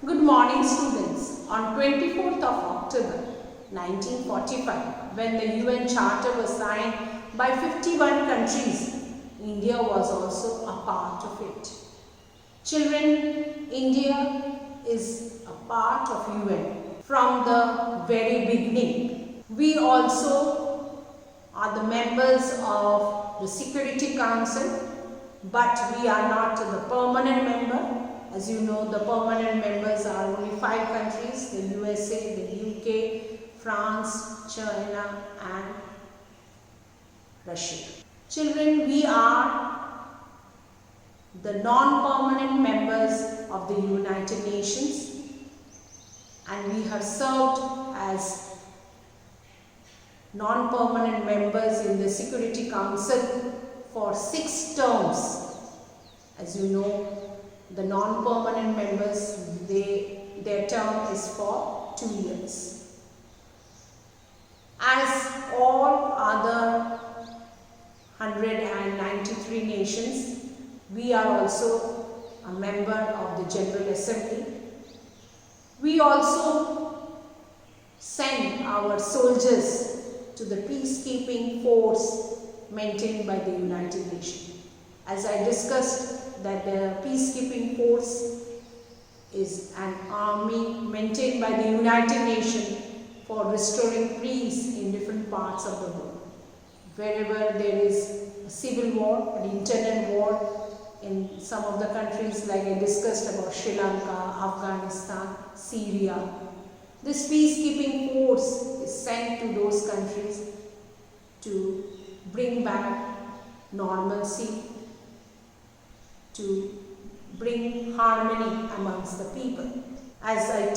Good morning, students. On 24th of October 1945, when the UN Charter was signed by 51 countries, India was also a part of it. Children, India is a part of UN from the very beginning. We also are the members of the Security Council, but we are not the permanent member. As you know, the permanent members are only 5 countries, the USA, the UK, France, China and Russia. Children, we are the non-permanent members of the United Nations, and we have served as non-permanent members in the Security Council for 6 terms. As you know, the non-permanent members, their term is for 2 years. As all other 193 nations, we are also a member of the General Assembly. We also send our soldiers to the peacekeeping force maintained by the United Nations. As I discussed, that the peacekeeping force is an army maintained by the United Nations for restoring peace in different parts of the world. Wherever there is a civil war, an internal war in some of the countries, like I discussed about Sri Lanka, Afghanistan, Syria, this peacekeeping force is sent to those countries to bring back normalcy, to bring harmony amongst the people. As I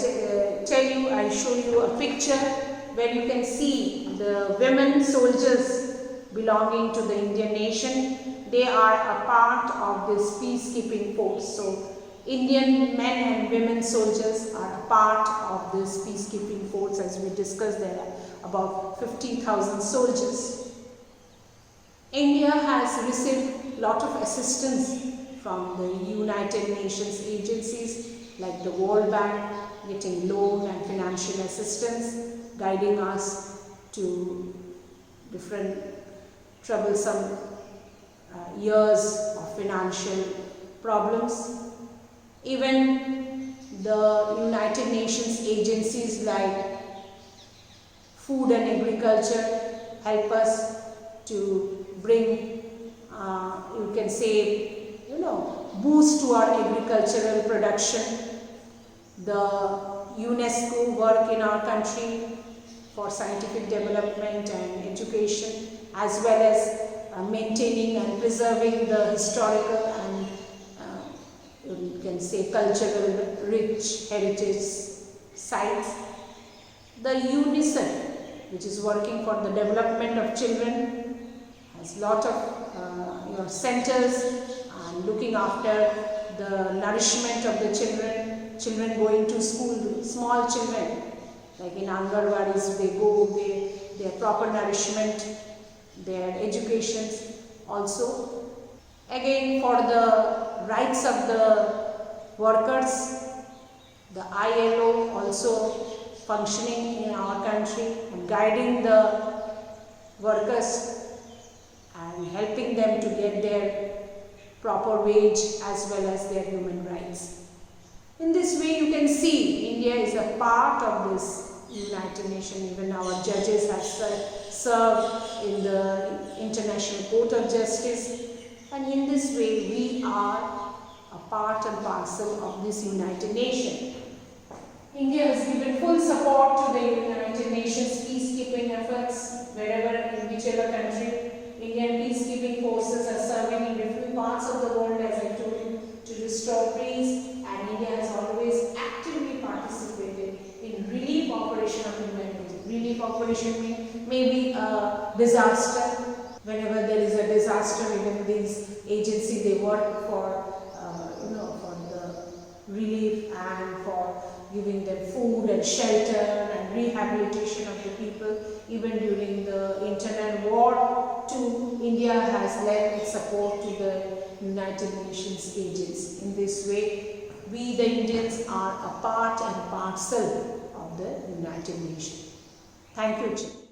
show you a picture where you can see the women soldiers belonging to the Indian nation. They are a part of this peacekeeping force. So, Indian men and women soldiers are a part of this peacekeeping force. As we discussed, there are about 50,000 soldiers. India has received a lot of assistance from the United Nations agencies like the World Bank, getting loan and financial assistance, guiding us to different troublesome years of financial problems. Even the United Nations agencies like Food and Agriculture help us to bring, you can say, boost to our agricultural production. The UNESCO work in our country for scientific development and education, as well as maintaining and preserving the historical and you can say cultural rich heritage sites. The UNICEF, which is working for the development of children, has lot of centers looking after the nourishment of the children going to school, small children, like in Angarwadis, their proper nourishment, their educations also. Again, for the rights of the workers, the ILO also functioning in our country and guiding the workers and helping them to get their proper wage as well as their human rights. In this way, you can see India is a part of this United Nations. Even our judges have served in the International Court of Justice, and in this way we are a part and parcel of this United Nations. India has given full support to the United Nations peacekeeping efforts wherever, in whichever country Indian peacekeeping forces are serving in different parts of the world, as I told you, to restore peace, and India has always actively participated in relief operation of humanity. Relief operation may be a disaster. Whenever there is a disaster, even these agencies, they work for for the relief and for giving them food and shelter and rehabilitation of the people. Even during the internal war too, India has lent its support to the United Nations agencies. In this way, we the Indians are a part and parcel of the United Nations. Thank you, children.